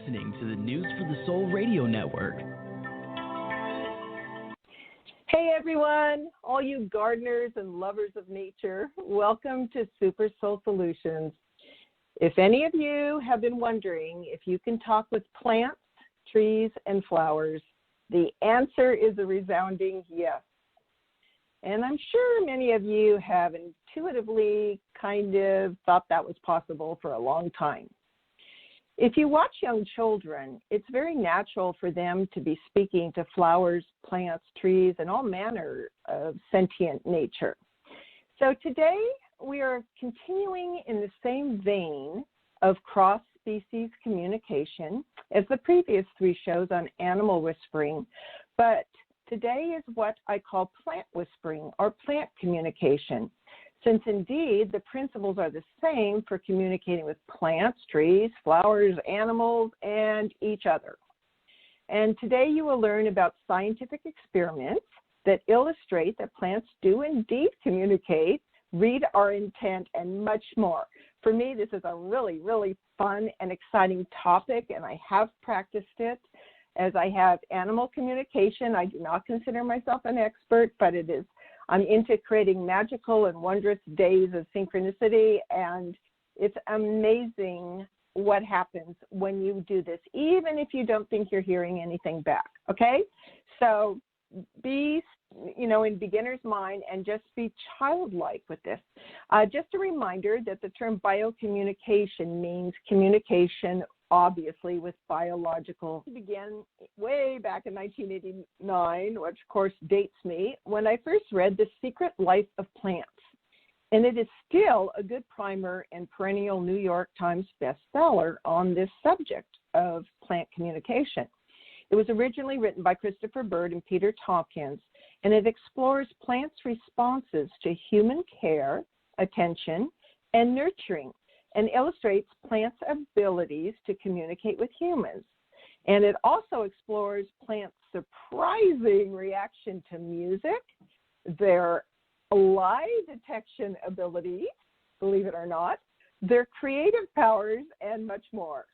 listening to the News for the Soul Radio Network. Hey everyone, all you gardeners and lovers of nature, welcome to Super Soul Solutions. If any of you have been wondering if you can talk with plants, trees, and flowers, the answer is a resounding yes. And I'm sure many of you have intuitively kind of thought that was possible for a long time. If you watch young children, it's very natural for them to be speaking to flowers, plants, trees, and all manner of sentient nature. So today we are continuing in the same vein of cross-species communication as the previous three shows on animal whispering, but today is what I call plant whispering or plant communication, since indeed the principles are the same for communicating with plants, trees, flowers, animals, and each other. And today you will learn about scientific experiments that illustrate that plants do indeed communicate, read our intent, and much more. For me, this is a really, really fun and exciting topic, and I have practiced it. As I have animal communication, I do not consider myself an expert, but I'm into creating magical and wondrous days of synchronicity, and it's amazing what happens when you do this, even if you don't think you're hearing anything back, okay? So be, in beginner's mind and just be childlike with this. Just a reminder that the term biocommunication means communication obviously with biological. It began way back in 1989, which of course dates me, when I first read The Secret Life of Plants. And it is still a good primer and perennial New York Times bestseller on this subject of plant communication. It was originally written by Christopher Bird and Peter Tompkins, and it explores plants' responses to human care, attention, and nurturing, and illustrates plants' abilities to communicate with humans. And it also explores plants' surprising reaction to music, their lie detection abilities, believe it or not, their creative powers, and much more.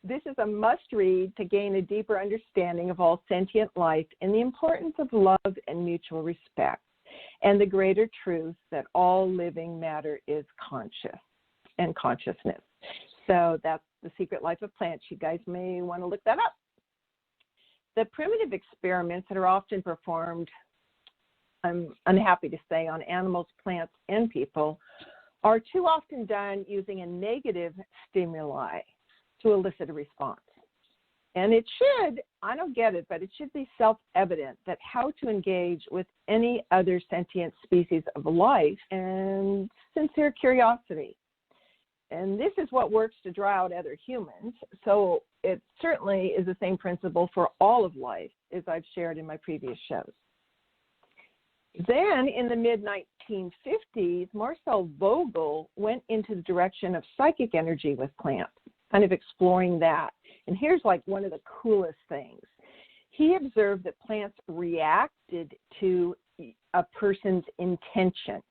This is a must-read to gain a deeper understanding of all sentient life and the importance of love and mutual respect, and the greater truth that all living matter is conscious and consciousness. So that's The Secret Life of Plants. You guys may want to look that up. The primitive experiments that are often performed, I'm unhappy to say, on animals, plants, and people are too often done using a negative stimuli to elicit a response. And it should, I don't get it, but it should be self-evident that how to engage with any other sentient species of life and sincere curiosity. And this is what works to draw out other humans. So it certainly is the same principle for all of life, as I've shared in my previous shows. Then in the mid-1950s, Marcel Vogel went into the direction of psychic energy with plants, kind of exploring that. And here's like one of the coolest things. He observed that plants reacted to a person's intention.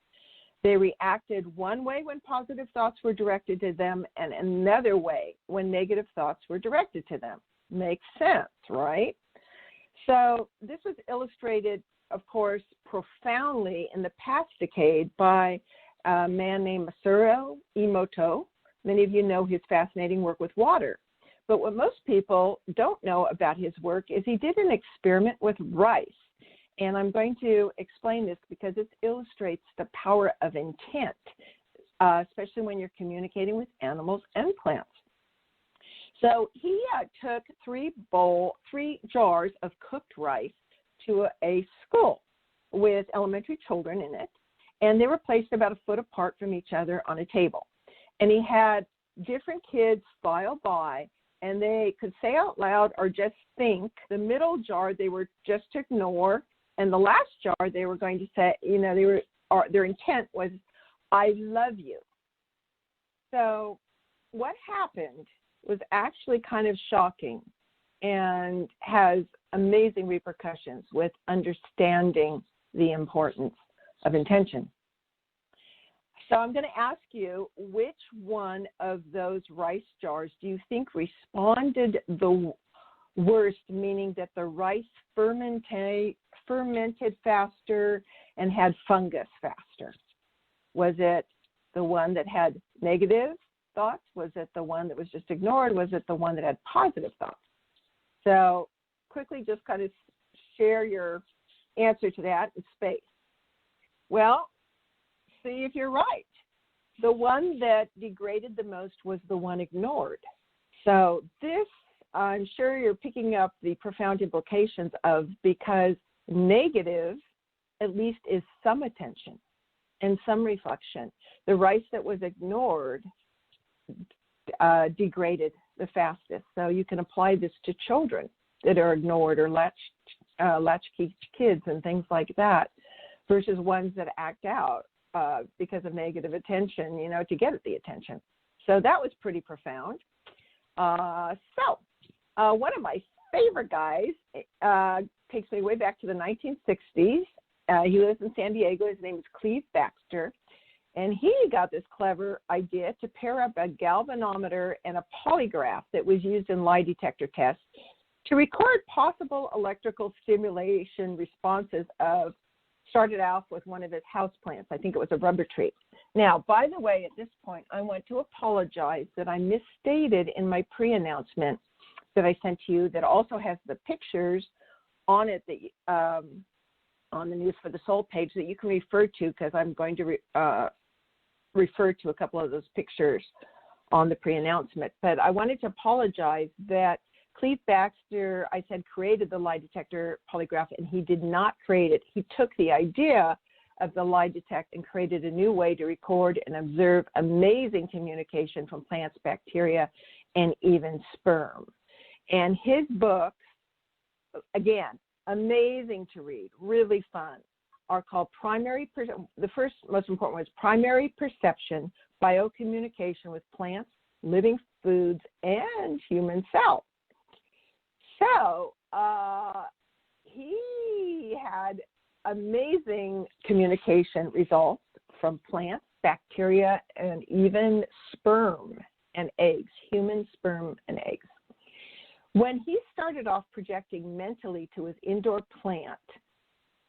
They reacted one way when positive thoughts were directed to them and another way when negative thoughts were directed to them. Makes sense, right? So this was illustrated, of course, profoundly in the past decade by a man named Masaru Emoto. Many of you know his fascinating work with water. But what most people don't know about his work is he did an experiment with rice. And I'm going to explain this because it illustrates the power of intent, especially when you're communicating with animals and plants. So he took three jars of cooked rice to a school with elementary children in it, and they were placed about a foot apart from each other on a table. And he had different kids file by, and they could say out loud or just think. The middle jar they were just to ignore, and the last jar they were going to say, their intent was, I love you. So what happened was actually kind of shocking and has amazing repercussions with understanding the importance of intention. So I'm going to ask you, which one of those rice jars do you think responded the worst, meaning that the rice fermented faster and had fungus faster? Was it the one that had negative thoughts? Was it the one that was just ignored? Was it the one that had positive thoughts? So quickly just kind of share your answer to that in space. Well, see if you're right. The one that degraded the most was the one ignored. So this, I'm sure you're picking up the profound implications of, because negative at least is some attention and some reflection. The rice that was ignored degraded the fastest. So you can apply this to children that are ignored, or latchkey kids and things like that, versus ones that act out because of negative attention, to get at the attention. So that was pretty profound. One of my favorite guys takes me way back to the 1960s. He lives in San Diego. His name is Cleve Baxter. And he got this clever idea to pair up a galvanometer and a polygraph that was used in lie detector tests to record possible electrical stimulation responses started off with one of his houseplants. I think it was a rubber tree. Now, by the way, at this point, I want to apologize that I misstated in my pre-announcement that I sent to you, that also has the pictures on it, that on the News for the Soul page, that you can refer to, because I'm going to refer to a couple of those pictures on the pre-announcement. But I wanted to apologize that Cleve Baxter, I said, created the lie detector polygraph, and he did not create it. He took the idea of the lie detect and created a new way to record and observe amazing communication from plants, bacteria, and even sperm. And his books, again, amazing to read, really fun, are called the first most important one is Primary Perception, Biocommunication with Plants, Living Foods, and Human Cells. So he had amazing communication results from plants, bacteria, and even sperm and eggs, human sperm and eggs. When he started off projecting mentally to his indoor plant,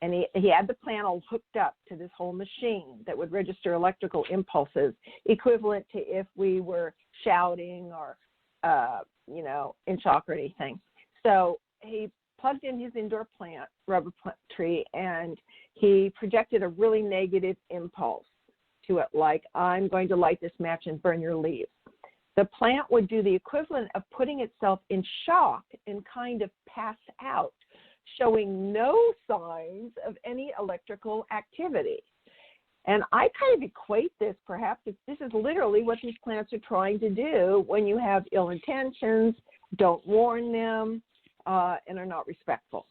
and he had the plant all hooked up to this whole machine that would register electrical impulses, equivalent to if we were shouting or, in shock or anything. So he plugged in his indoor plant, rubber plant tree, and he projected a really negative impulse to it, like, I'm going to light this match and burn your leaves. The plant would do the equivalent of putting itself in shock and kind of pass out, showing no signs of any electrical activity. And I kind of equate this, perhaps, if this is literally what these plants are trying to do when you have ill intentions, don't warn them, and are not respectful.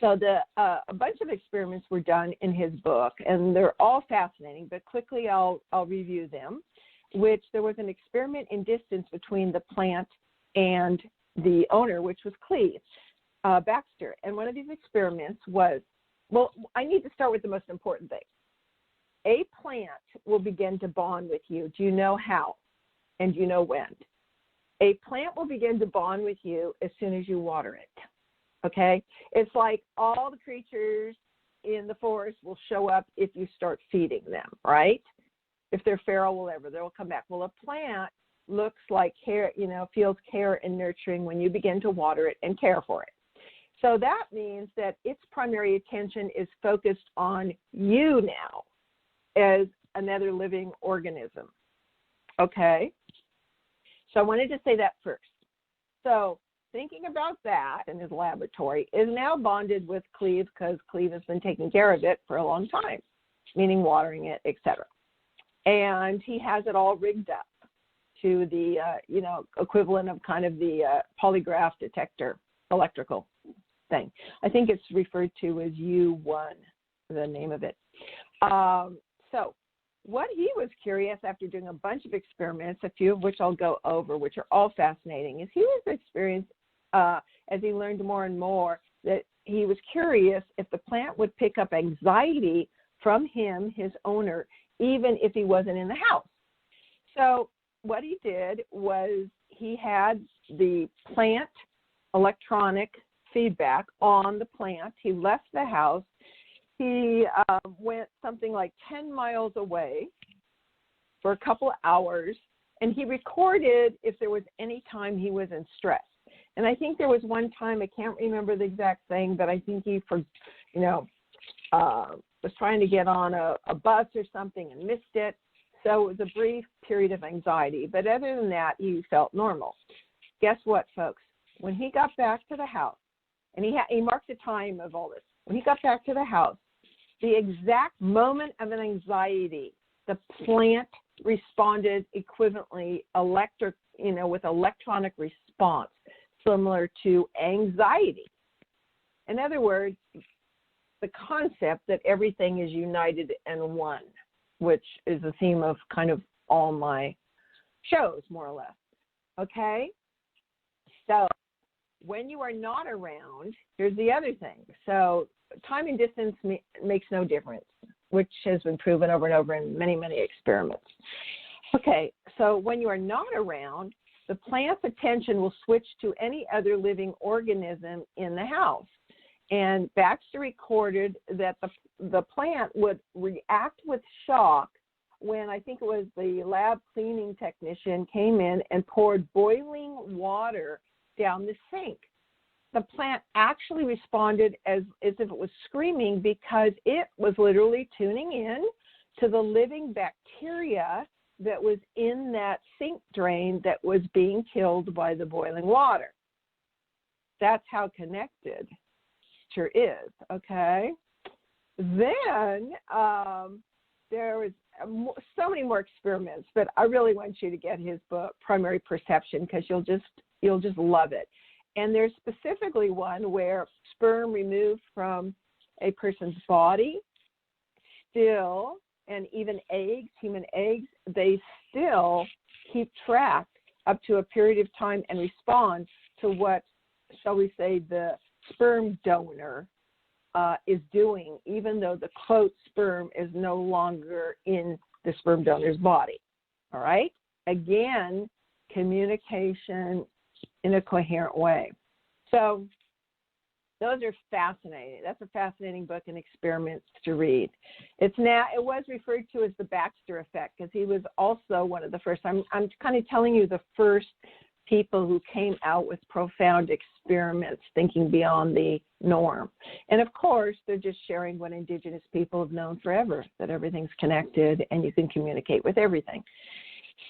So a bunch of experiments were done in his book, and they're all fascinating, but quickly I'll review them, which there was an experiment in distance between the plant and the owner, which was Cleve Baxter. And one of these experiments was, well, I need to start with the most important thing. A plant will begin to bond with you. Do you know how? And do you know when? A plant will begin to bond with you as soon as you water it, okay? It's like all the creatures in the forest will show up if you start feeding them, right? If they're feral, whatever, they'll come back. Well, a plant looks like care, feels care and nurturing when you begin to water it and care for it. So that means that its primary attention is focused on you now as another living organism, okay? So I wanted to say that first. So thinking about that in his laboratory is now bonded with Cleve, because Cleve has been taking care of it for a long time, meaning watering it, etc. And he has it all rigged up to the, equivalent of kind of the polygraph detector electrical thing. I think it's referred to as U1, the name of it. So what he was curious, after doing a bunch of experiments, a few of which I'll go over, which are all fascinating, is he was experienced, as he learned more and more, that he was curious if the plant would pick up anxiety from him, his owner, even if he wasn't in the house. So what he did was he had the plant electronic feedback on the plant. He left the house. He went something like 10 miles away for a couple of hours, and he recorded if there was any time he was in stress. And I think there was one time, I can't remember the exact thing, but I think he, was trying to get on a bus or something and missed it. So it was a brief period of anxiety. But other than that, he felt normal. Guess what, folks? When he got back to the house, and he marked the time of all this, when he got back to the house, the exact moment of an anxiety, the plant responded equivalently with electronic response, similar to anxiety. In other words, the concept that everything is united and one, which is the theme of kind of all my shows, more or less. Okay? So when you are not around, here's the other thing. So time and distance makes no difference, which has been proven over and over in many, many experiments. Okay, so when you are not around, the plant's attention will switch to any other living organism in the house. And Baxter recorded that the plant would react with shock when I think it was the lab cleaning technician came in and poured boiling water down the sink. The plant actually responded as if it was screaming because it was literally tuning in to the living bacteria that was in that sink drain that was being killed by the boiling water. That's how connected nature is, okay? Then there was so many more experiments, but I really want you to get his book, Primary Perception, because you'll just love it. And there's specifically one where sperm removed from a person's body still, and even eggs, human eggs, they still keep track up to a period of time and respond to what, shall we say, the sperm donor is doing, even though the quote sperm is no longer in the sperm donor's body. All right? Again, communication in a coherent way. So those are fascinating. That's a fascinating book and experiments to read. It was referred to as the Baxter effect because he was also one of the first. I'm kind of telling you the first people who came out with profound experiments thinking beyond the norm. And of course, they're just sharing what indigenous people have known forever, that everything's connected and you can communicate with everything.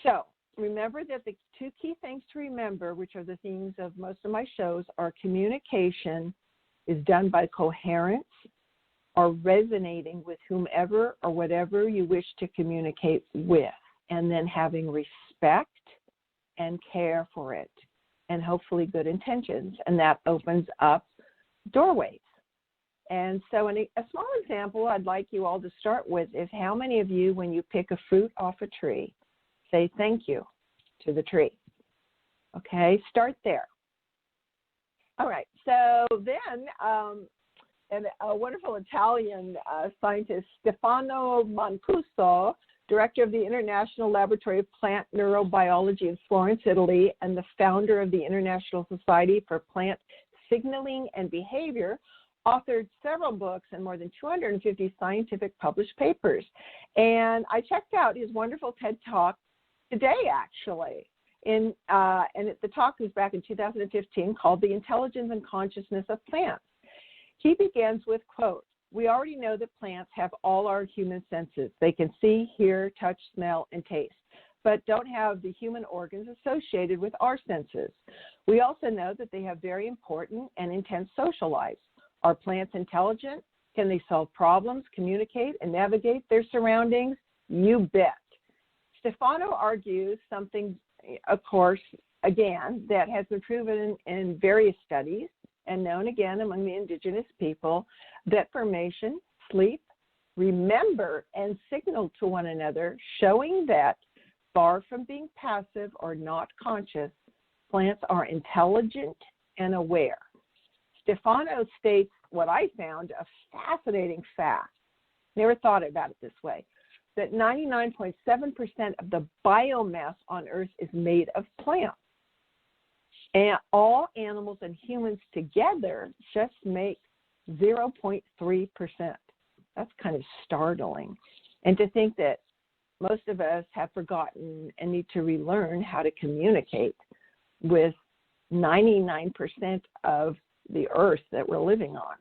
So remember that the two key things to remember, which are the themes of most of my shows, are communication is done by coherence or resonating with whomever or whatever you wish to communicate with, and then having respect and care for it, and hopefully good intentions, and that opens up doorways. And so a small example I'd like you all to start with is how many of you, when you pick a fruit off a tree, say thank you to the tree? Okay, start there. All right, so then a wonderful Italian scientist, Stefano Mancuso, director of the International Laboratory of Plant Neurobiology in Florence, Italy, and the founder of the International Society for Plant Signaling and Behavior, authored several books and more than 250 scientific published papers. And I checked out his wonderful TED Talk today, actually. And the talk was back in 2015 called The Intelligence and Consciousness of Plants. He begins with, quote, "We already know that plants have all our human senses. They can see, hear, touch, smell, and taste, but don't have the human organs associated with our senses. We also know that they have very important and intense social lives. Are plants intelligent? Can they solve problems, communicate, and navigate their surroundings? You bet." Stefano argues something, of course, again, that has been proven in various studies and known again among the indigenous people, that formation, sleep, remember, and signal to one another, showing that far from being passive or not conscious, plants are intelligent and aware. Stefano states what I found a fascinating fact. Never thought about it this way. that 99.7% of the biomass on Earth is made of plants. And all animals and humans together just make 0.3%. That's kind of startling. And to think that most of us have forgotten and need to relearn how to communicate with 99% of the Earth that we're living on.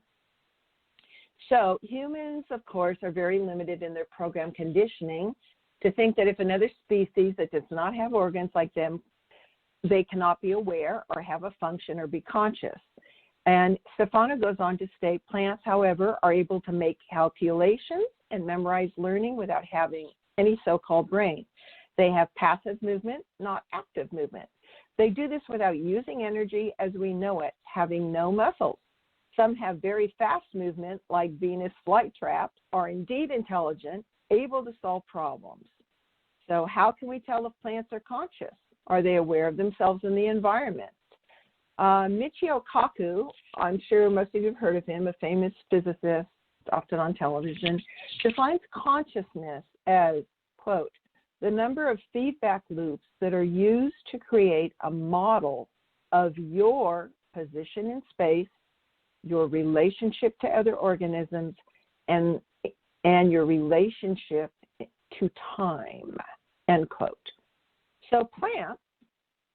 So humans, of course, are very limited in their program conditioning to think that if another species that does not have organs like them, they cannot be aware or have a function or be conscious. And Stefano goes on to state, plants, however, are able to make calculations and memorize learning without having any so-called brain. They have passive movement, not active movement. They do this without using energy as we know it, having no muscles. Some have very fast movement, like Venus flytrap, are indeed intelligent, able to solve problems. So how can we tell if plants are conscious? Are they aware of themselves in the environment? Michio Kaku, I'm sure most of you have heard of him, a famous physicist, often on television, defines consciousness as, quote, the number of feedback loops that are used to create a model of your position in space, your relationship to other organisms, and your relationship to time, end quote. So plants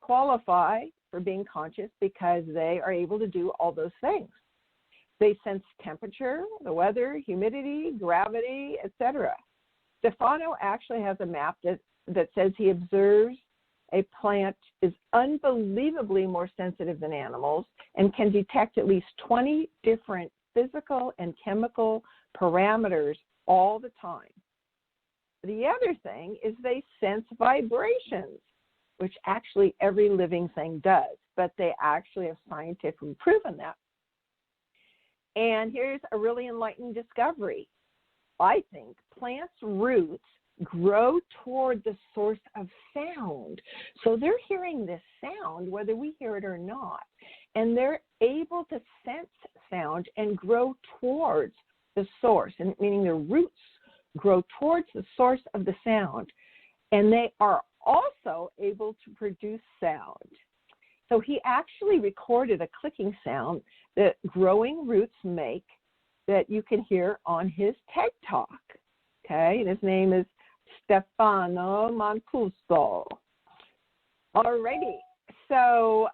qualify for being conscious because they are able to do all those things. They sense temperature, the weather, humidity, gravity, etc. Stefano actually has a map that says he observes a plant is unbelievably more sensitive than animals and can detect at least 20 different physical and chemical parameters all the time. The other thing is they sense vibrations, which actually every living thing does, but they actually have scientifically proven that. And here's a really enlightening discovery. I think plants' roots grow toward the source of sound. So they're hearing this sound, whether we hear it or not, and they're able to sense sound and grow towards the source, and meaning their roots grow towards the source of the sound. And they are also able to produce sound. So he actually recorded a clicking sound that growing roots make that you can hear on his TED Talk. Okay, and his name is Stefano Mancuso. Alrighty, so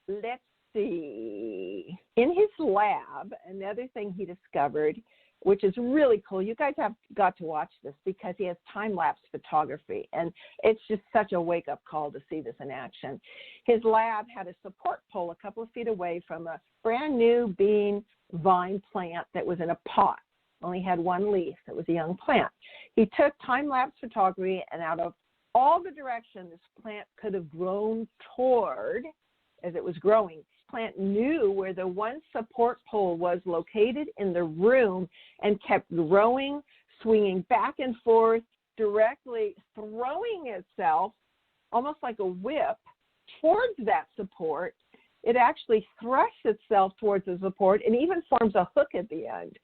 let's see. In his lab, another thing he discovered, which is really cool. You guys have got to watch this because he has time-lapse photography, and it's just such a wake-up call to see this in action. His lab had a support pole a couple of feet away from a brand-new bean vine plant that was in a pot. Only had one leaf. It was a young plant. He took time-lapse photography, and out of all the direction this plant could have grown toward as it was growing, plant knew where the one support pole was located in the room and kept growing, swinging back and forth, directly throwing itself almost like a whip towards that support. It actually thrusts itself towards the support and even forms a hook at the end.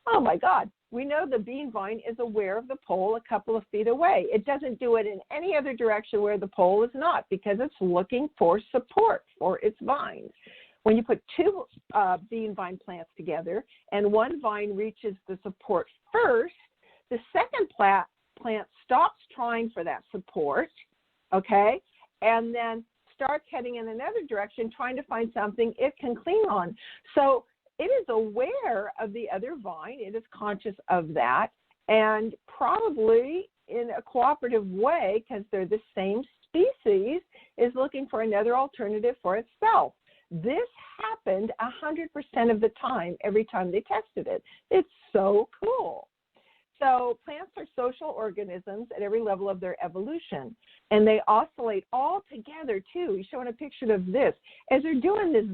Oh my God, we know the bean vine is aware of the pole a couple of feet away. It doesn't do it in any other direction where the pole is not because it's looking for support for its vines. When you put two bean vine plants together and one vine reaches the support first, the second plant stops trying for that support, okay, and then starts heading in another direction trying to find something it can cling on. So it is aware of the other vine. It is conscious of that, and probably in a cooperative way, because they're the same species, is looking for another alternative for itself. This happened 100% of the time, every time they tested it. It's so cool. So plants are social organisms at every level of their evolution, and they oscillate all together, too. He's showing a picture of this. As they're doing this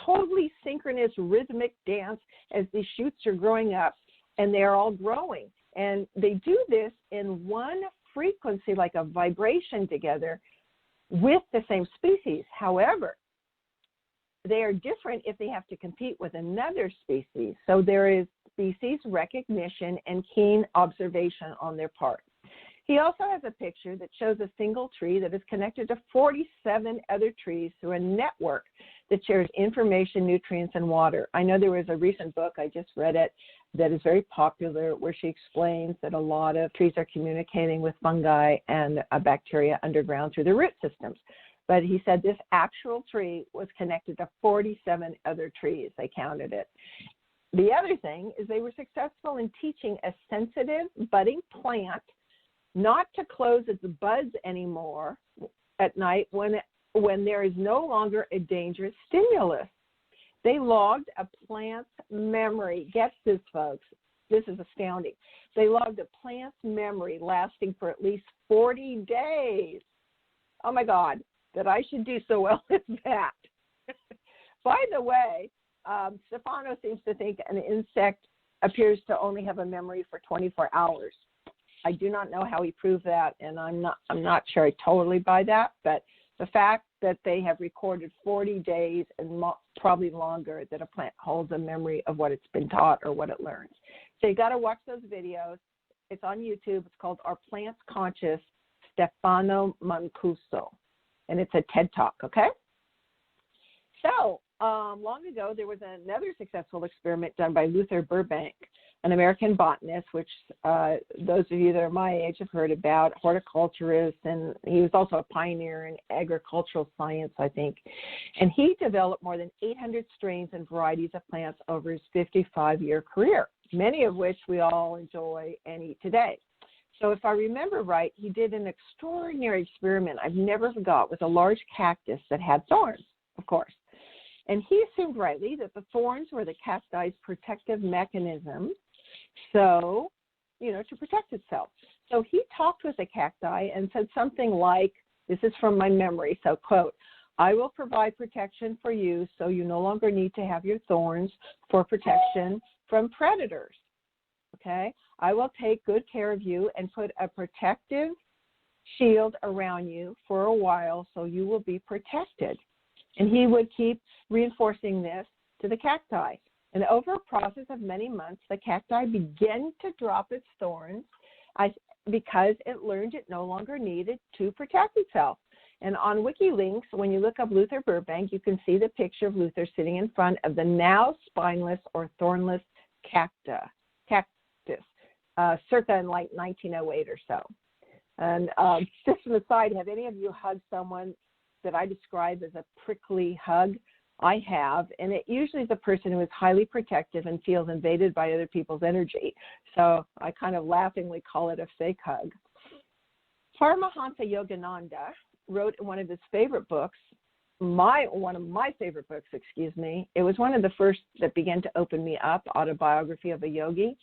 totally synchronous rhythmic dance as these shoots are growing up, and they're all growing. And they do this in one frequency, like a vibration together with the same species. However, they are different if they have to compete with another species. So there is species recognition and keen observation on their part. He also has a picture that shows a single tree that is connected to 47 other trees through a network that shares information, nutrients, and water. I know there was a recent book, I just read it, that is very popular where she explains that a lot of trees are communicating with fungi and bacteria underground through the root systems. But he said this actual tree was connected to 47 other trees. They counted it. The other thing is they were successful in teaching a sensitive budding plant not to close its buds anymore at night when there is no longer a dangerous stimulus. They logged a plant's memory. Get this, folks. This is astounding. They logged a plant's memory lasting for at least 40 days. Oh, my God, that I should do so well as that. By the way, Stefano seems to think an insect appears to only have a memory for 24 hours. I do not know how he proved that, and I'm not sure I totally buy that, but the fact that they have recorded 40 days and probably longer that a plant holds a memory of what it's been taught or what it learns. So you got to watch those videos. It's on YouTube. It's called Are Plants Conscious? Stefano Mancuso, and it's a TED Talk, okay? So long ago, there was another successful experiment done by Luther Burbank, an American botanist, which those of you that are my age have heard about, horticulturist, and he was also a pioneer in agricultural science, I think. And he developed more than 800 strains and varieties of plants over his 55-year career, many of which we all enjoy and eat today. So if I remember right, he did an extraordinary experiment I've never forgot with a large cactus that had thorns, of course. And he assumed rightly that the thorns were the cacti's protective mechanism, so, to protect itself. So he talked with the cacti and said something like, this is from my memory, so quote, I will provide protection for you so you no longer need to have your thorns for protection from predators, okay? I will take good care of you and put a protective shield around you for a while so you will be protected. And he would keep reinforcing this to the cacti. And over a process of many months, the cacti began to drop its thorns because it learned it no longer needed to protect itself. And on WikiLinks, when you look up Luther Burbank, you can see the picture of Luther sitting in front of the now spineless or thornless cactus, circa in like 1908 or so. And just an aside, have any of you hugged someone that I describe as a prickly hug? I have, and it usually is a person who is highly protective and feels invaded by other people's energy. So I kind of laughingly call it a fake hug. Paramahansa Yogananda wrote in one of his favorite books, one of my favorite books, it was one of the first that began to open me up, Autobiography of a Yogi.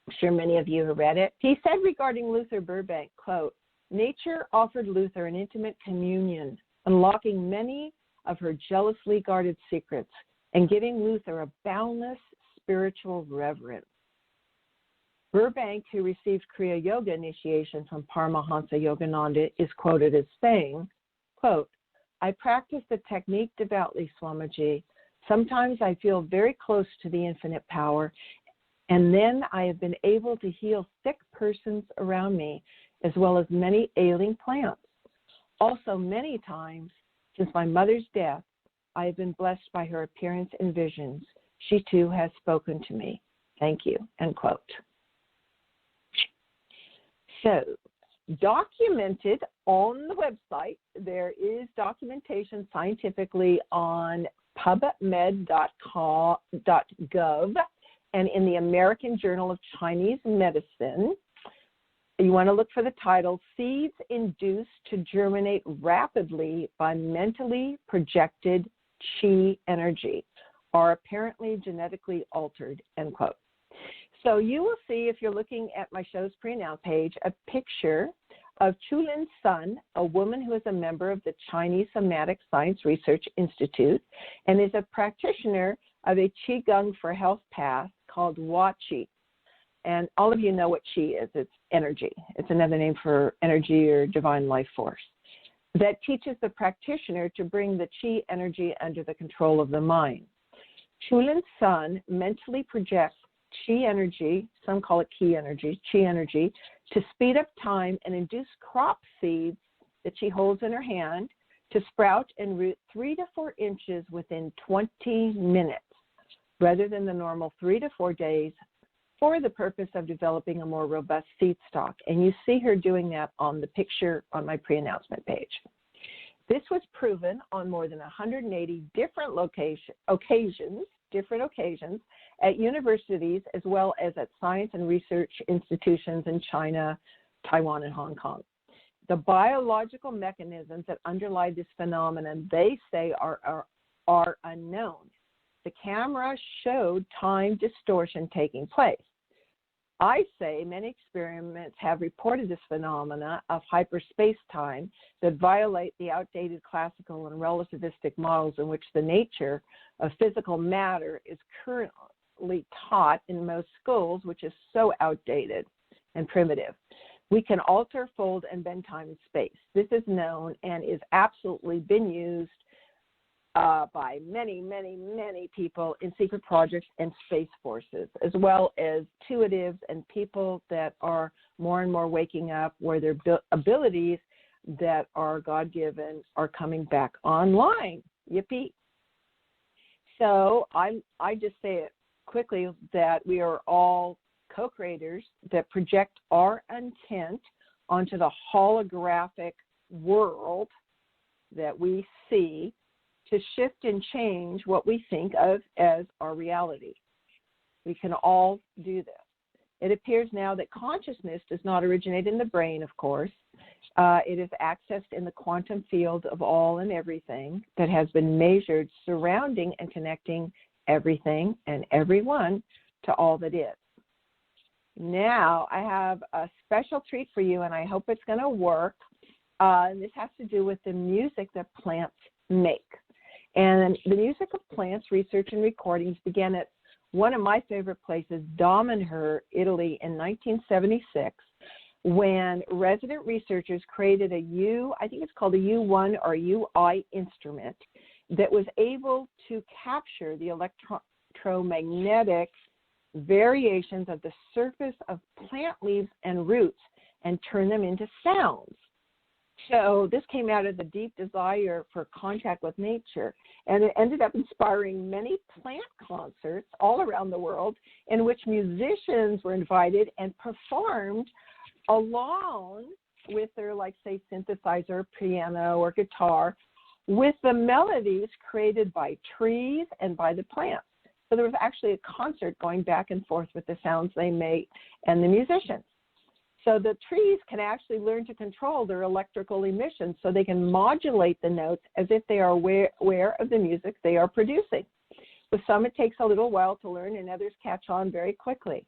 I'm sure many of you have read it. He said regarding Luther Burbank, quote, nature offered Luther an intimate communion, unlocking many of her jealously guarded secrets and giving Luther a boundless spiritual reverence. Burbank, who received Kriya Yoga initiation from Paramahansa Yogananda, is quoted as saying, quote, I practice the technique devoutly, Swamiji. Sometimes I feel very close to the infinite power, and then I have been able to heal sick persons around me, as well as many ailing plants. Also, many times, since my mother's death, I have been blessed by her appearance and visions. She, too, has spoken to me. Thank you, end quote. So, documented on the website, there is documentation scientifically on pubmed.gov and in the American Journal of Chinese Medicine. You want to look for the title, Seeds Induced to Germinate Rapidly by Mentally Projected Qi Energy are apparently genetically altered, end quote. So you will see, if you're looking at my show's pre-announce page, a picture of Chulin Sun, a woman who is a member of the Chinese Somatic Science Research Institute and is a practitioner of a Qigong for Health path called Hua Qi. And all of you know what Qi is. It's energy. It's another name for energy or divine life force. that teaches the practitioner to bring the chi energy under the control of the mind. Chulin's sun mentally projects chi energy, some call it chi energy, to speed up time and induce crop seeds that she holds in her hand to sprout and root 3 to 4 inches within 20 minutes, rather than the normal 3 to 4 days, for the purpose of developing a more robust seed stock. And you see her doing that on the picture on my pre-announcement page. This was proven on more than 180 different occasions at universities, as well as at science and research institutions in China, Taiwan, and Hong Kong. The biological mechanisms that underlie this phenomenon, they say, are unknown. The camera showed time distortion taking place. I say many experiments have reported this phenomena of hyperspace-time that violate the outdated classical and relativistic models in which the nature of physical matter is currently taught in most schools, which is so outdated and primitive. We can alter, fold, and bend time and space. This is known and is absolutely been used by many, many, many people in secret projects and space forces, as well as intuitives and people that are more and more waking up, where their abilities that are God-given are coming back online. Yippee. So I just say it quickly that we are all co-creators that project our intent onto the holographic world that we see, to shift and change what we think of as our reality. We can all do this. It appears now that consciousness does not originate in the brain, of course. It is accessed in the quantum field of all and everything that has been measured, surrounding and connecting everything and everyone to all that is. Now, I have a special treat for you, and I hope it's going to work. And this has to do with the music that plants make. And the music of plants research and recordings began at one of my favorite places, Damanhur, Italy, in 1976, when resident researchers created I think it's called a U1 or UI instrument that was able to capture the electromagnetic variations of the surface of plant leaves and roots and turn them into sounds. So this came out of the deep desire for contact with nature, and it ended up inspiring many plant concerts all around the world, in which musicians were invited and performed along with their, like, say, synthesizer, piano, or guitar, with the melodies created by trees and by the plants. So there was actually a concert going back and forth with the sounds they make and the musicians. So the trees can actually learn to control their electrical emissions, so they can modulate the notes as if they are aware of the music they are producing. With some, it takes a little while to learn, and others catch on very quickly.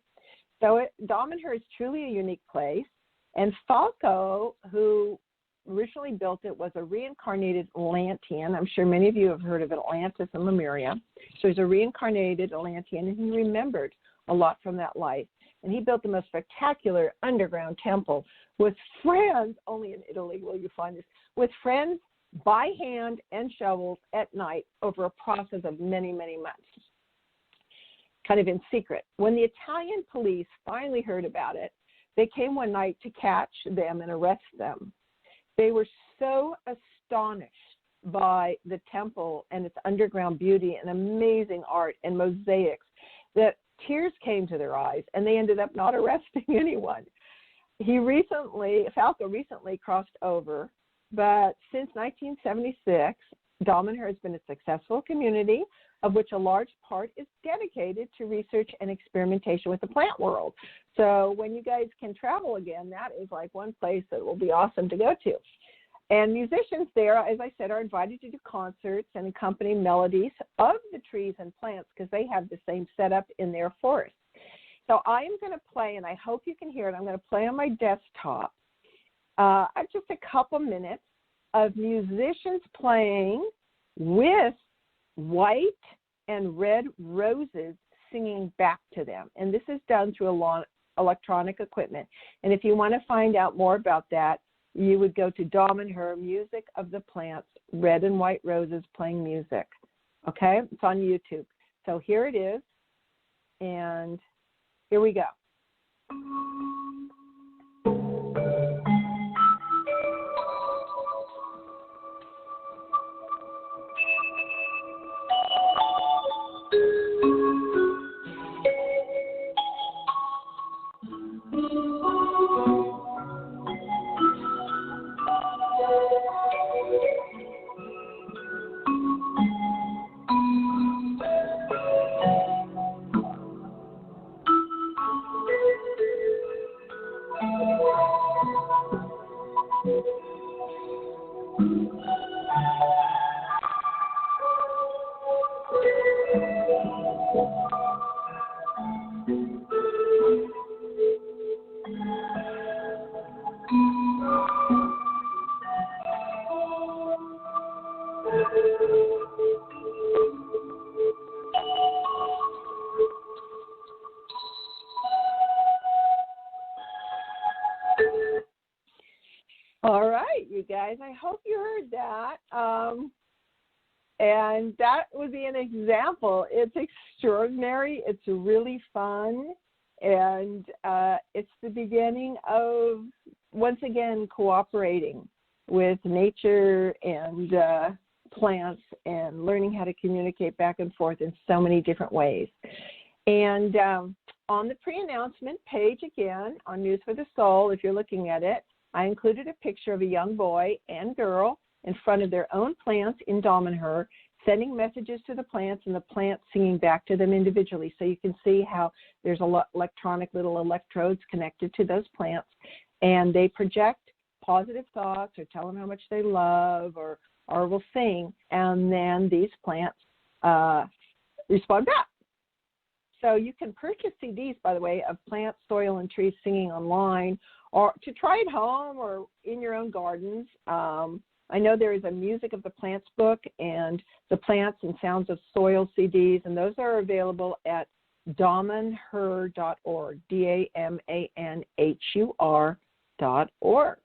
So Damanhur is truly a unique place, and Falco, who originally built it, was a reincarnated Atlantean. I'm sure many of you have heard of Atlantis and Lemuria. So he's a reincarnated Atlantean, and he remembered a lot from that life. And he built the most spectacular underground temple with friends, only in Italy will you find this, with friends by hand and shovels at night over a process of many, many months, kind of in secret. When the Italian police finally heard about it, they came one night to catch them and arrest them. They were so astonished by the temple and its underground beauty and amazing art and mosaics that tears came to their eyes, and they ended up not arresting anyone. Falco recently crossed over, but since 1976, Damanhur has been a successful community, of which a large part is dedicated to research and experimentation with the plant world. So when you guys can travel again, that is like one place that will be awesome to go to. And musicians there, as I said, are invited to do concerts and accompany melodies of the trees and plants, because they have the same setup in their forest. So I am going to play, and I hope you can hear it. I'm going to play on my desktop. Just a couple minutes of musicians playing with white and red roses singing back to them. And this is done through electronic equipment. And if you want to find out more about that, you would go to Damanhur, Music of the Plants, Red and White Roses Playing Music. Okay? It's on YouTube. So here it is, and here we go. All right, you guys, I hope you heard that. And that would be an example. It's extraordinary. It's really fun. And it's the beginning of, once again, cooperating with nature and plants and learning how to communicate back and forth in so many different ways. And on the pre-announcement page, again, on News for the Soul, if you're looking at it, I included a picture of a young boy and girl in front of their own plants in Damanhur, sending messages to the plants and the plants singing back to them individually. So you can see how there's electronic little electrodes connected to those plants, and they project positive thoughts or tell them how much they love or will sing, and then these plants respond back. So you can purchase CDs, by the way, of plants, soil, and trees singing online, or to try at home or in your own gardens. I know there is a Music of the Plants book and the Plants and Sounds of Soil CDs, and those are available at damanhur.org, DAMANHUR.org.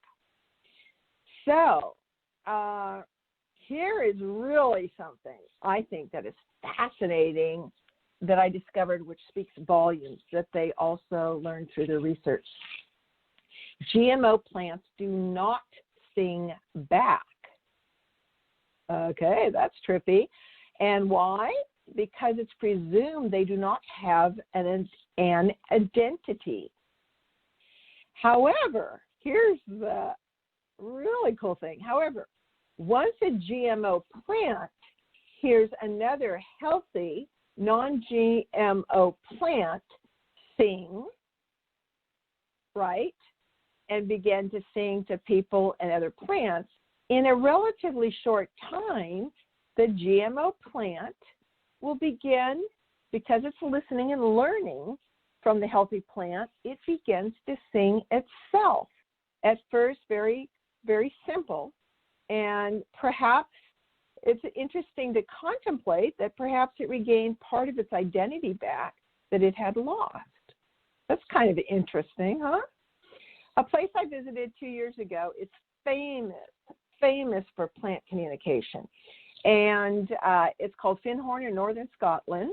So here is really something I think that is fascinating that I discovered, which speaks volumes, that they also learned through their research. GMO plants do not sing back. Okay, that's trippy. And why? Because it's presumed they do not have an identity. However, here's the really cool thing. However, once a GMO plant hears another healthy, non-GMO plant sing, right, and begin to sing to people and other plants, in a relatively short time, the GMO plant will begin, because it's listening and learning from the healthy plant, it begins to sing itself. At first, very, very simple, and perhaps it's interesting to contemplate that perhaps it regained part of its identity back that it had lost. That's kind of interesting, huh? A place I visited 2 years ago, it's famous for plant communication. And it's called Findhorn in northern Scotland.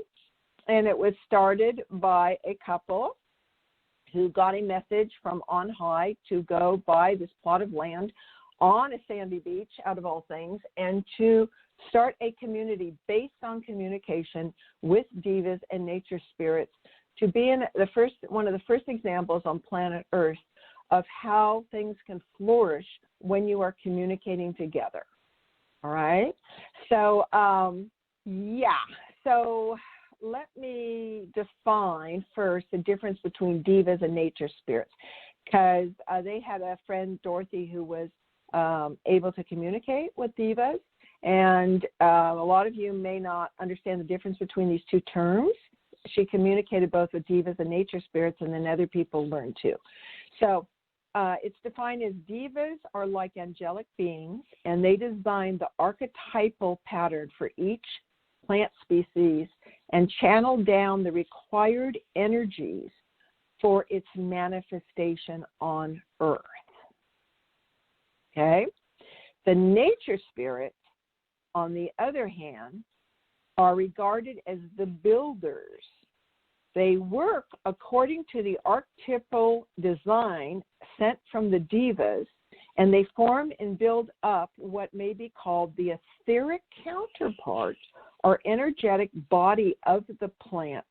And it was started by a couple who got a message from on high to go buy this plot of land on a sandy beach, out of all things, and to start a community based on communication with divas and nature spirits, to be one of the first examples on planet Earth of how things can flourish when you are communicating together. All right? So, So let me define first the difference between divas and nature spirits, because they had a friend, Dorothy, who was able to communicate with divas, and a lot of you may not understand the difference between these two terms. She communicated both with divas and nature spirits, and then other people learned too. So it's defined as divas are like angelic beings, and they design the archetypal pattern for each plant species and channel down the required energies for its manifestation on Earth. Okay? The nature spirits, on the other hand, are regarded as the builders. They work according to the archetypal design sent from the devas, and they form and build up what may be called the etheric counterpart or energetic body of the plant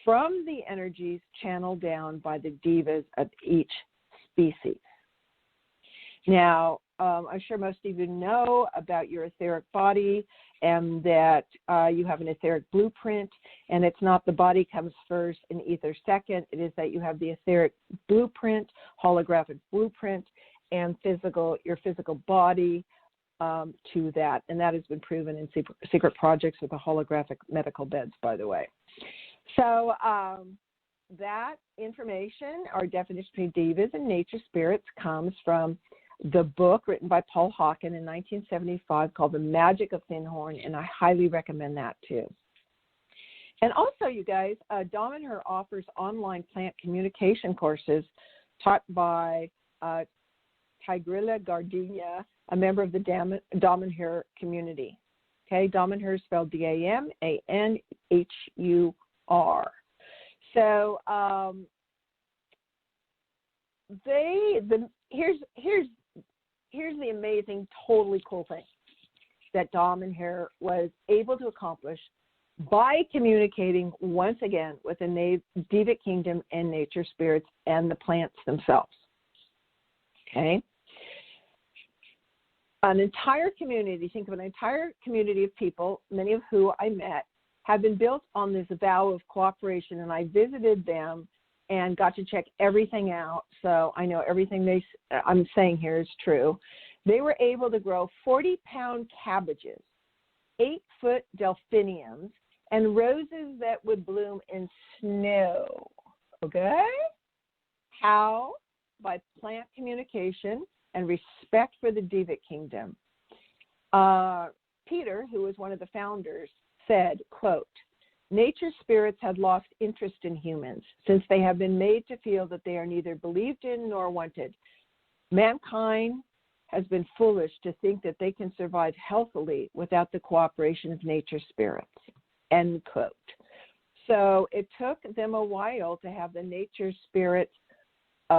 from the energies channeled down by the devas of each species. Now, I'm sure most of you know about your etheric body and that you have an etheric blueprint, and it's not the body comes first and ether second. It is that you have the etheric blueprint, holographic blueprint, and your physical body to that. And that has been proven in secret projects with the holographic medical beds, by the way. So that information, our definition between devas and nature spirits, comes from the book written by Paul Hawken in 1975 called The Magic of Findhorn, and I highly recommend that too. And also, you guys, Damanhur offers online plant communication courses taught by Tigrilla Gardenia, a member of the Damanhur community. Okay, Damanhur is spelled Damanhur. So here's the amazing, totally cool thing that Damanhur was able to accomplish by communicating once again with the Devic Kingdom and nature spirits and the plants themselves. Okay? An entire community, think of an entire community of people, many of who I met, have been built on this vow of cooperation, and I visited them and got to check everything out, so I know everything I'm saying here is true. They were able to grow 40-pound cabbages, 8-foot delphiniums, and roses that would bloom in snow. Okay? How? By plant communication and respect for the Devic Kingdom. Peter, who was one of the founders, said, quote, "Nature spirits had lost interest in humans since they have been made to feel that they are neither believed in nor wanted. Mankind has been foolish to think that they can survive healthily without the cooperation of nature spirits," end quote. So it took them a while to have the nature spirits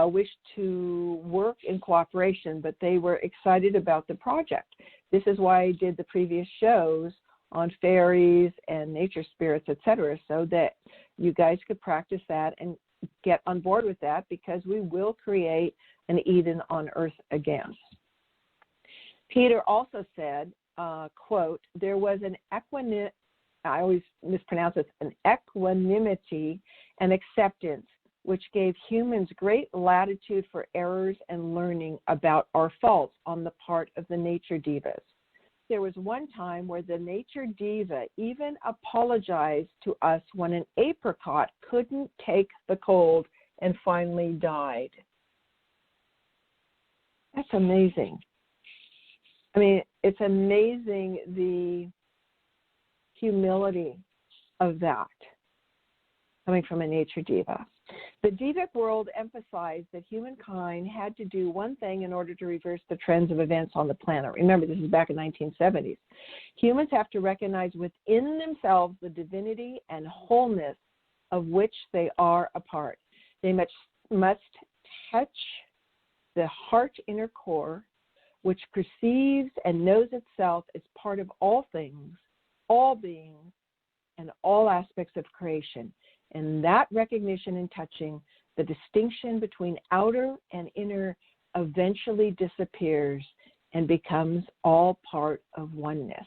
wish to work in cooperation, but they were excited about the project. This is why I did the previous shows on fairies and nature spirits, etc., so that you guys could practice that and get on board with that, because we will create an Eden on earth again. Peter also said, quote, "There was an I always mispronounce this, an equanimity and acceptance which gave humans great latitude for errors and learning about our faults on the part of the nature divas. There was one time where the nature diva even apologized to us when an apricot couldn't take the cold and finally died." That's amazing. I mean, it's amazing the humility of that coming from a nature diva. The Devic world emphasized that humankind had to do one thing in order to reverse the trends of events on the planet. Remember, this is back in the 1970s. Humans have to recognize within themselves the divinity and wholeness of which they are a part. They must touch the heart inner core, which perceives and knows itself as part of all things, all beings, and all aspects of creation. And that recognition and touching, the distinction between outer and inner eventually disappears and becomes all part of oneness.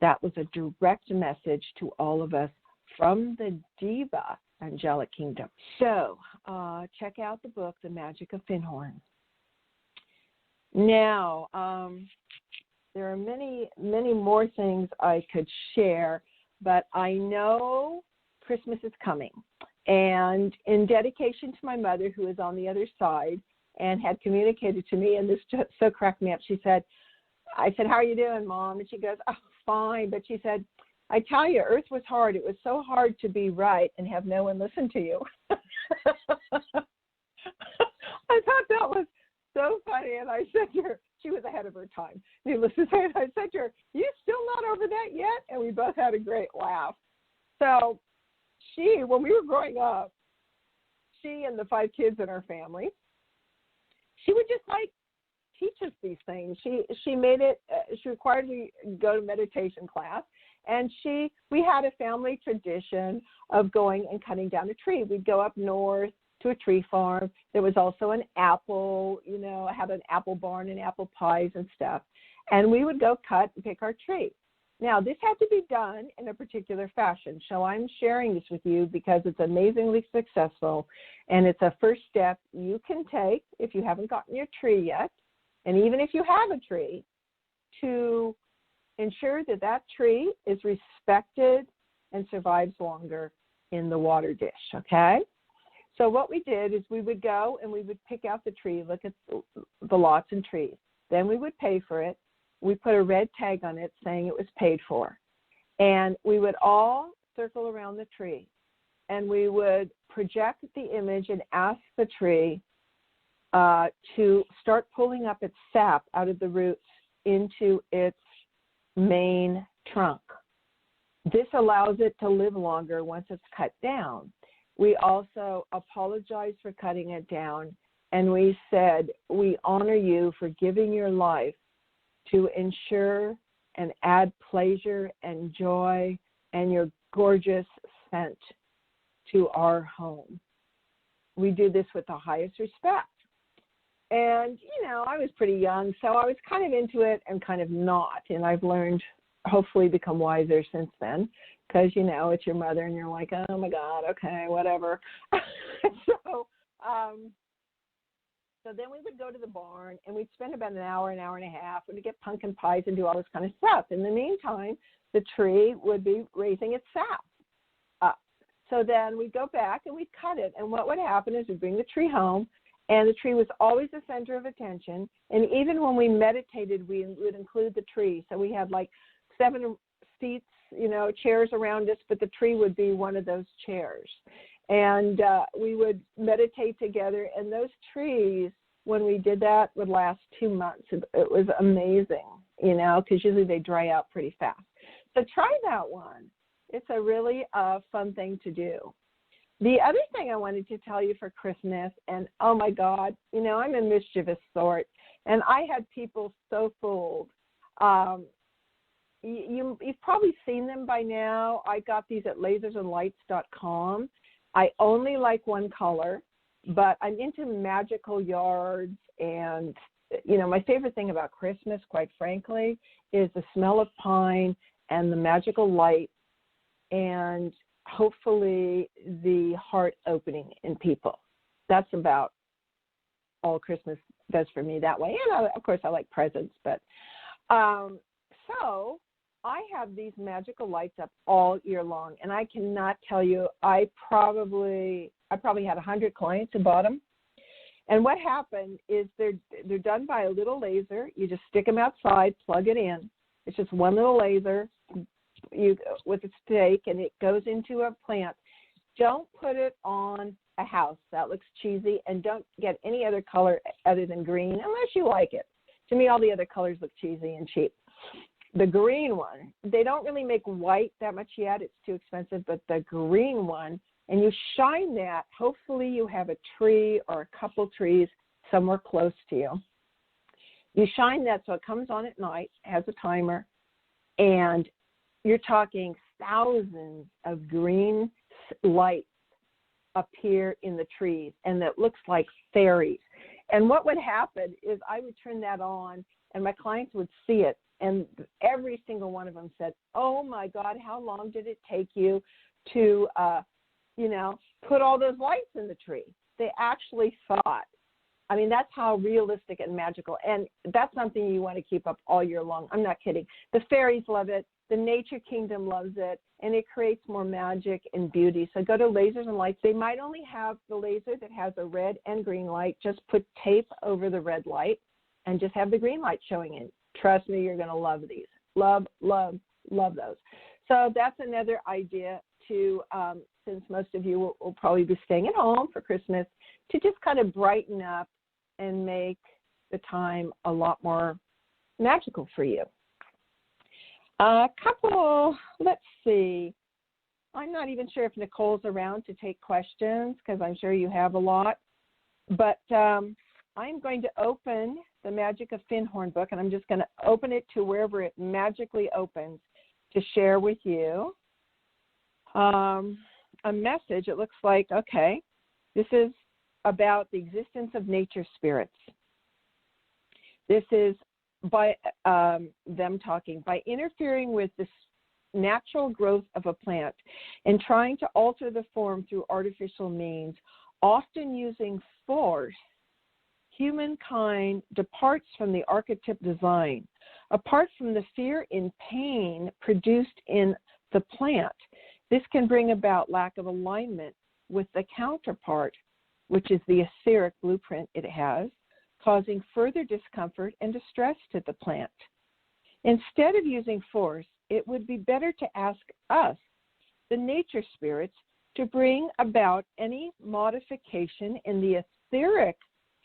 That was a direct message to all of us from the Diva Angelic Kingdom. So check out the book, The Magic of Findhorn. Now, there are many, many more things I could share, but I know Christmas is coming. And in dedication to my mother, who is on the other side and had communicated to me, and this just so cracked me up, I said, "How are you doing, Mom?" And she goes, "Oh, fine." But she said, "I tell you, Earth was hard. It was so hard to be right and have no one listen to you." I thought that was so funny. And I said to her, she was ahead of her time. Needless to say, I said to her, "You still not over that yet?" And we both had a great laugh. So when we were growing up, she and the 5 kids in our family, she would just like teach us these things. She made it. She required we go to meditation class, and we had a family tradition of going and cutting down a tree. We'd go up north to a tree farm. There was also an apple, had an apple barn and apple pies and stuff, and we would go cut and pick our tree. Now, this had to be done in a particular fashion, so I'm sharing this with you because it's amazingly successful, and it's a first step you can take if you haven't gotten your tree yet, and even if you have a tree, to ensure that that tree is respected and survives longer in the water dish, okay? So what we did is we would go and we would pick out the tree, look at the lots and trees. Then we would pay for it. We put a red tag on it saying it was paid for. And we would all circle around the tree. And we would project the image and ask the tree to start pulling up its sap out of the roots into its main trunk. This allows it to live longer once it's cut down. We also apologized for cutting it down, and we said, we honor you for giving your life to ensure and add pleasure and joy and your gorgeous scent to our home. We do this with the highest respect. And, I was pretty young, so I was kind of into it and kind of not, and I've learned, hopefully become wiser since then. Because, it's your mother and you're like, oh, my God, okay, whatever. So then we would go to the barn, and we'd spend about an hour and a half, and we'd get pumpkin pies and do all this kind of stuff. In the meantime, the tree would be raising its sap up. So then we'd go back, and we'd cut it. And what would happen is we'd bring the tree home, and the tree was always the center of attention. And even when we meditated, we would include the tree. So we had like 7 seats, chairs around us, but the tree would be one of those chairs. And we would meditate together, and those trees, when we did that, would last 2 months. It was amazing, because usually they dry out pretty fast. So try that one. It's a really fun thing to do. The other thing I wanted to tell you for Christmas, and oh my God, I'm a mischievous sort, and I had people so fooled. You've probably seen them by now. I got these at lasersandlights.com. I only like one color, but I'm into magical yards. And, my favorite thing about Christmas, quite frankly, is the smell of pine and the magical light and hopefully the heart opening in people. That's about all Christmas does for me that way. And, of course, I like presents. But so I have these magical lights up all year long, and I cannot tell you, I probably had 100 clients who bought them. And what happened is they're done by a little laser. You just stick them outside, plug it in. It's just one little laser with a stake, and it goes into a plant. Don't put it on a house. That looks cheesy, and don't get any other color other than green unless you like it. To me, all the other colors look cheesy and cheap. The green one, they don't really make white that much yet. It's too expensive. But the green one, and you shine that, hopefully you have a tree or a couple trees somewhere close to you. You shine that so it comes on at night, has a timer, and you're talking thousands of green lights appear in the trees, and it looks like fairies. And what would happen is I would turn that on, and my clients would see it. And every single one of them said, oh, my God, how long did it take you to, put all those lights in the tree? They actually thought. I mean, that's how realistic and magical. And that's something you want to keep up all year long. I'm not kidding. The fairies love it. The nature kingdom loves it. And it creates more magic and beauty. So go to Lasers and Lights. They might only have the laser that has a red and green light. Just put tape over the red light and just have the green light showing in. Trust me, you're going to love these. Love, love, love those. So that's another idea to, since most of you will probably be staying at home for Christmas, to just kind of brighten up and make the time a lot more magical for you. Let's see. I'm not even sure if Nicole's around to take questions because I'm sure you have a lot. But I'm going to open the Magic of Findhorn book, and I'm just going to open it to wherever it magically opens to share with you a message. It looks like, okay, this is about the existence of nature spirits. This is by them talking. By interfering with the natural growth of a plant and trying to alter the form through artificial means, often using force, humankind departs from the archetype design. Apart from the fear and pain produced in the plant, this can bring about lack of alignment with the counterpart, which is the etheric blueprint it has, causing further discomfort and distress to the plant. Instead of using force, it would be better to ask us, the nature spirits, to bring about any modification in the etheric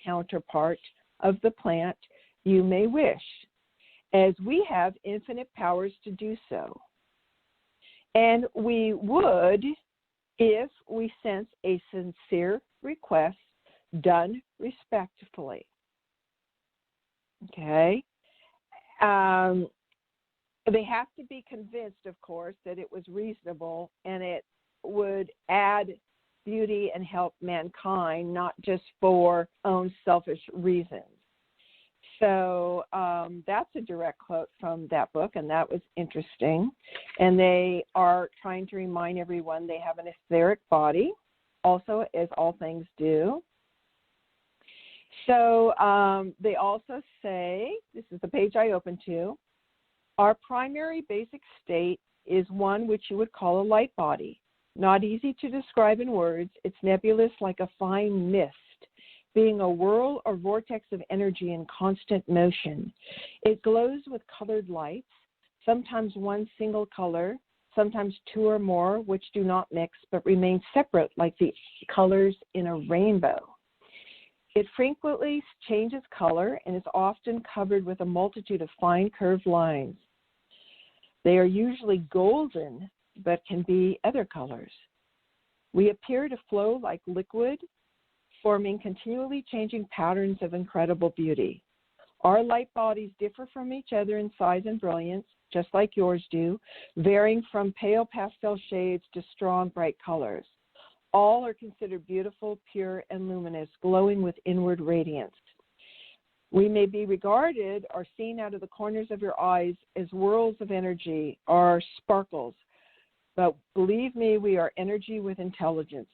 counterpart of the plant you may wish, as we have infinite powers to do so. And we would if we sense a sincere request done respectfully. Okay? They have to be convinced, of course, that it was reasonable and it would add beauty and help mankind, not just for own selfish reasons. So that's a direct quote from that book, and that was interesting. And they are trying to remind everyone they have an etheric body, also, as all things do. So they also say, this is the page I opened to, our primary basic state is one which you would call a light body. Not easy to describe in words, it's nebulous like a fine mist, being a whirl or vortex of energy in constant motion. It glows with colored lights, sometimes one single color, sometimes two or more, which do not mix but remain separate like the colors in a rainbow. It frequently changes color and is often covered with a multitude of fine curved lines. They are usually golden, but can be other colors. We appear to flow like liquid, forming continually changing patterns of incredible beauty. Our light bodies differ from each other in size and brilliance, just like yours do, varying from pale pastel shades to strong, bright colors. All are considered beautiful, pure, and luminous, glowing with inward radiance. We may be regarded or seen out of the corners of your eyes as whirls of energy or sparkles, but believe me, we are energy with intelligence.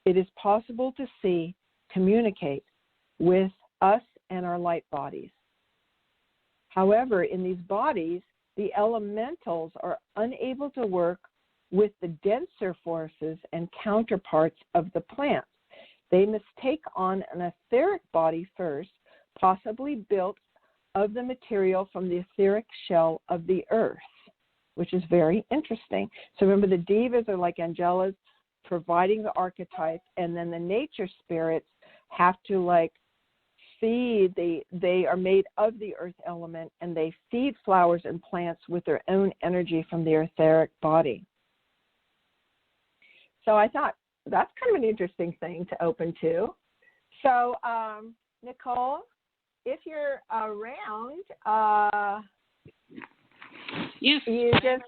It is possible to see, communicate with us and our light bodies. However, in these bodies, the elementals are unable to work with the denser forces and counterparts of the plant. They must take on an etheric body first, possibly built of the material from the etheric shell of the earth, which is very interesting. So remember, the divas are like angelas providing the archetype, and then the nature spirits have to feed. They are made of the earth element, and they feed flowers and plants with their own energy from their etheric body. So I thought that's kind of an interesting thing to open to. So Nicole, if you're around, yes, you just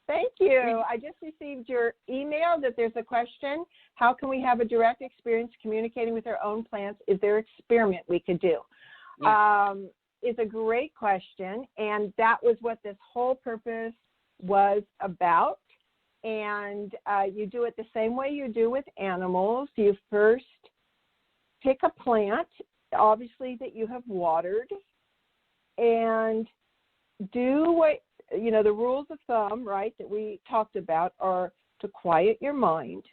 thank you. I just received your email that there's a question. How can we have a direct experience communicating with our own plants? Is there an experiment we could do? Yeah. It's a great question, and that was what this whole purpose was about. And you do it the same way you do with animals. You first pick a plant, obviously, that you have watered, and do what, the rules of thumb, right, that we talked about are to quiet your mind,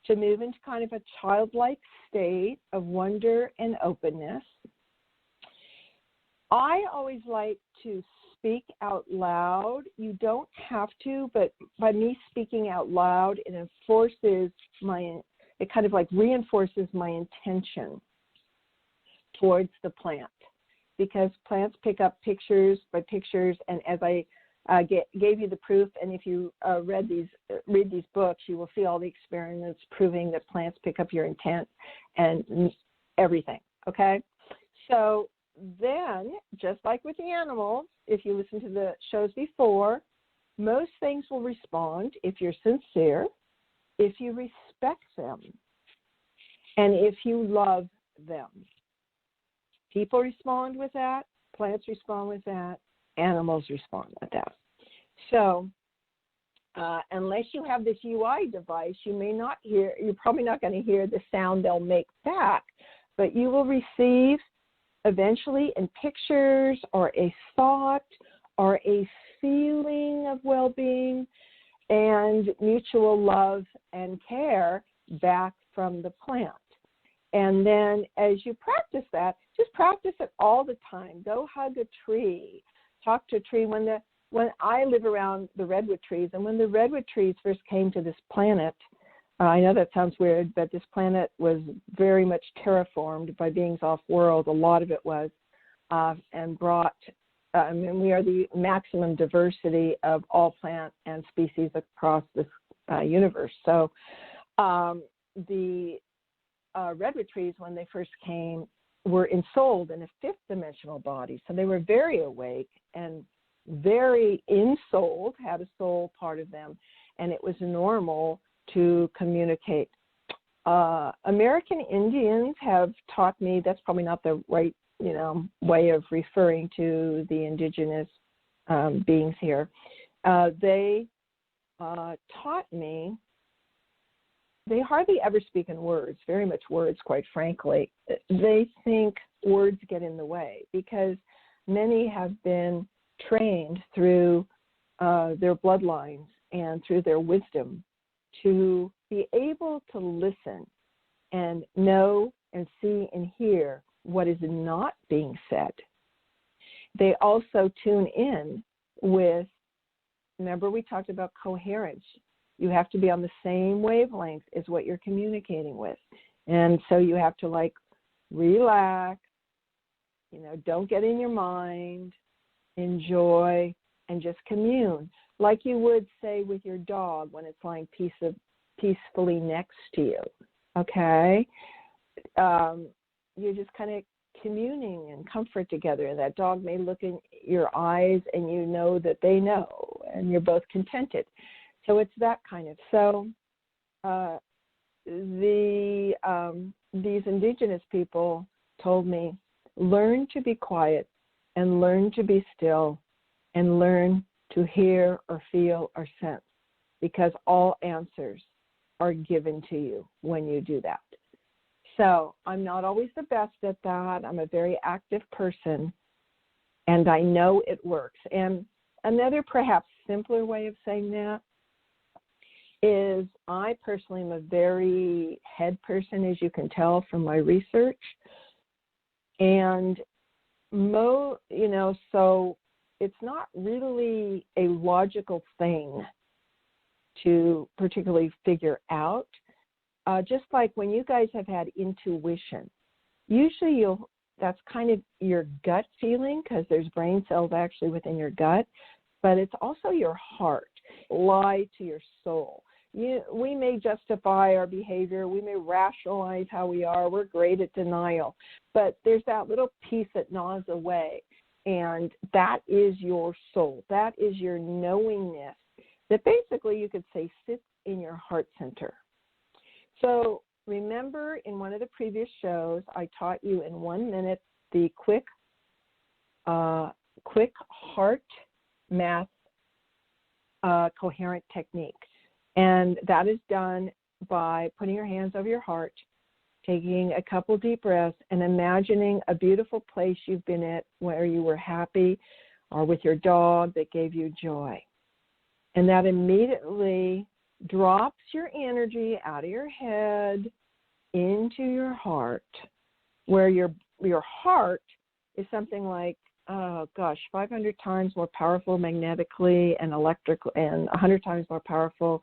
to move into kind of a childlike state of wonder and openness. I always like to speak out loud. You don't have to, but by me speaking out loud, it kind of reinforces my intention towards the plant, because plants pick up pictures by pictures. And as I gave you the proof, and if you read these books, you will see all the experiments proving that plants pick up your intent and everything. Okay, so then, just like with the animals, if you listen to the shows before, most things will respond if you're sincere, if you respect them, and if you love them. People respond with that, plants respond with that, animals respond with that. So, unless you have this UI device, you're probably not going to hear the sound they'll make back, but you will receive eventually in pictures or a thought or a feeling of well-being and mutual love and care back from the plant. And then as you practice that, just practice it all the time. Go hug a tree, talk to a tree. When I live around the redwood trees, and when the redwood trees first came to this planet, I know that sounds weird, but this planet was very much terraformed by beings off-world. A lot of it was, and brought, we are the maximum diversity of all plant and species across this universe. So the redwood trees, when they first came, were ensouled in a fifth-dimensional body. So they were very awake and very ensouled, had a soul part of them, and it was normal to communicate. American Indians have taught me, that's probably not the right, way of referring to the indigenous beings here. They taught me, they hardly ever speak in words, very much words, quite frankly. They think words get in the way because many have been trained through their bloodlines and through their wisdom to be able to listen and know and see and hear what is not being said. They also tune in with, remember we talked about coherence. You have to be on the same wavelength as what you're communicating with. And so you have to relax, don't get in your mind, enjoy, and just commune. Like you would say with your dog when it's lying peacefully next to you, okay? You're just kind of communing and comfort together. And that dog may look in your eyes and you know that they know, and you're both contented. So it's that kind of. So these indigenous people told me, learn to be quiet and learn to be still and learn to hear or feel or sense, because all answers are given to you when you do that. So I'm not always the best at that. I'm a very active person, and I know it works. And another perhaps simpler way of saying that is I personally am a very head person, as you can tell from my research. And so it's not really a logical thing to particularly figure out. Just like when you guys have had intuition, usually that's kind of your gut feeling, because there's brain cells actually within your gut, but it's also your heart, lie to your soul. We may justify our behavior, we may rationalize how we are, we're great at denial, but there's that little piece that gnaws away, and that is your soul. That is your knowingness that basically you could say sits in your heart center. So remember, in one of the previous shows, I taught you in 1 minute the quick heart math coherent technique. And that is done by putting your hands over your heart, taking a couple deep breaths, and imagining a beautiful place you've been at where you were happy, or with your dog that gave you joy. And that immediately drops your energy out of your head into your heart, where your heart is something like, 500 times more powerful magnetically and electrically, and 100 times more powerful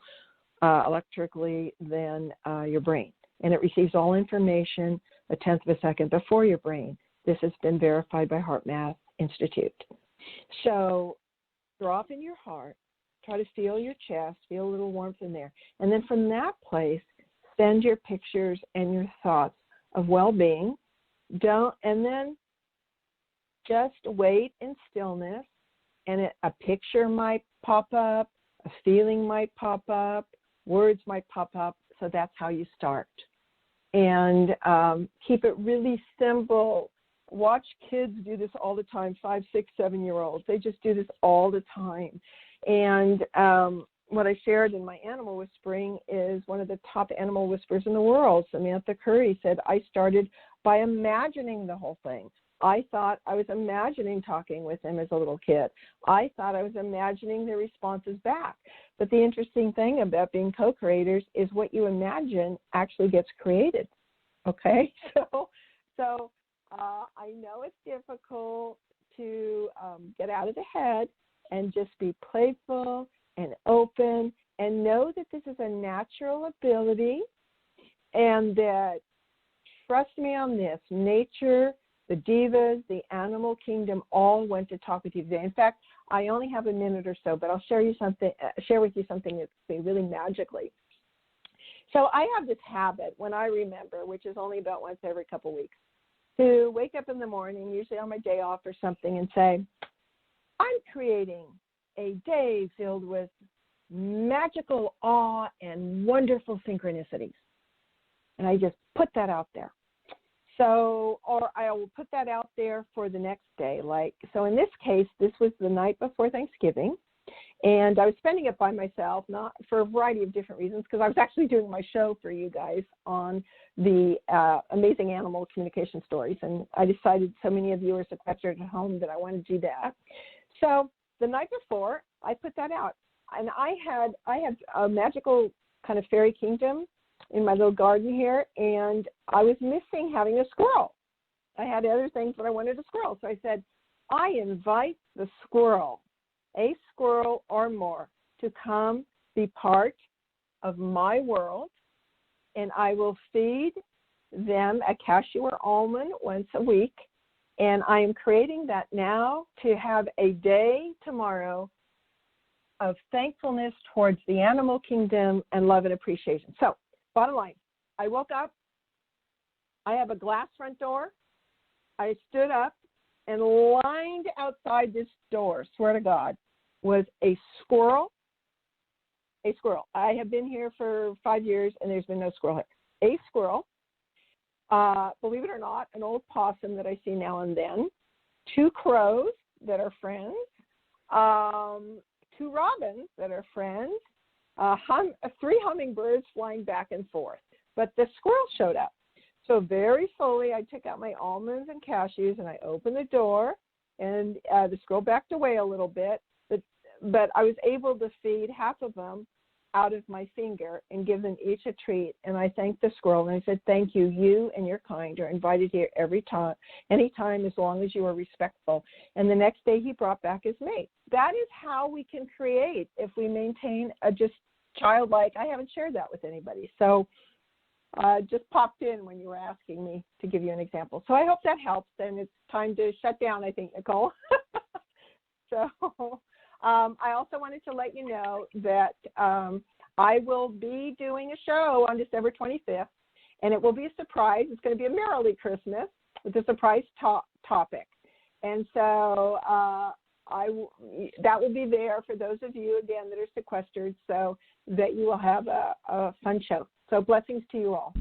electrically than your brain. And it receives all information a tenth of a second before your brain. This has been verified by HeartMath Institute. So draw up in your heart, try to feel your chest, feel a little warmth in there. And then from that place, send your pictures and your thoughts of well-being. And then just wait in stillness, and a picture might pop up, a feeling might pop up, words might pop up. So that's how you start. And keep it really simple. Watch kids do this all the time, 5, 6, 7-year-olds. They just do this all the time. And what I shared in my animal whispering is one of the top animal whisperers in the world, Samantha Curry, said, I started by imagining the whole thing. I thought I was imagining talking with him as a little kid. I thought I was imagining the responses back. But the interesting thing about being co-creators is what you imagine actually gets created. Okay? So I know it's difficult to get out of the head and just be playful and open and know that this is a natural ability and that, trust me on this, nature, the divas, the animal kingdom all went to talk with you today. In fact, I only have a minute or so, but I'll share with you something that's really magically. So I have this habit when I remember, which is only about once every couple weeks, to wake up in the morning, usually on my day off or something, and say, I'm creating a day filled with magical awe and wonderful synchronicities. And I just put that out there. So, or I will put that out there for the next day. So in this case, this was the night before Thanksgiving, and I was spending it by myself, not for a variety of different reasons, because I was actually doing my show for you guys on the amazing animal communication stories, and I decided so many of you are sequestered at home that I wanted to do that. So the night before, I put that out, and I had a magical kind of fairy kingdom in my little garden here, and I was missing having a squirrel. I had other things, but I wanted a squirrel. So I said, I invite the squirrel, a squirrel or more, to come be part of my world, and I will feed them a cashew or almond once a week, and I am creating that now to have a day tomorrow of thankfulness towards the animal kingdom and love and appreciation. So, bottom line, I woke up, I have a glass front door, I stood up, and lined outside this door, swear to God, was a squirrel. A squirrel. I have been here for 5 years, and there's been no squirrel here. A squirrel, believe it or not, an old possum that I see now and then, 2 crows that are friends, 2 robins that are friends, 3 hummingbirds flying back and forth. But the squirrel showed up. So very slowly, I took out my almonds and cashews, and I opened the door, and the squirrel backed away a little bit, but I was able to feed half of them out of my finger and give them each a treat. And I thanked the squirrel, and I said, thank you. You and your kind are invited here anytime, as long as you are respectful. And the next day, he brought back his mate. That is how we can create if we maintain a just childlike. I haven't shared that with anybody. So just popped in when you were asking me to give you an example. So I hope that helps. And it's time to shut down, I think, Nicole. So I also wanted to let you know that I will be doing a show on December 25th, and it will be a surprise. It's going to be a Merrily Christmas with a surprise topic. And so that will be there for those of you, again, that are sequestered, so that you will have a fun show. So blessings to you all.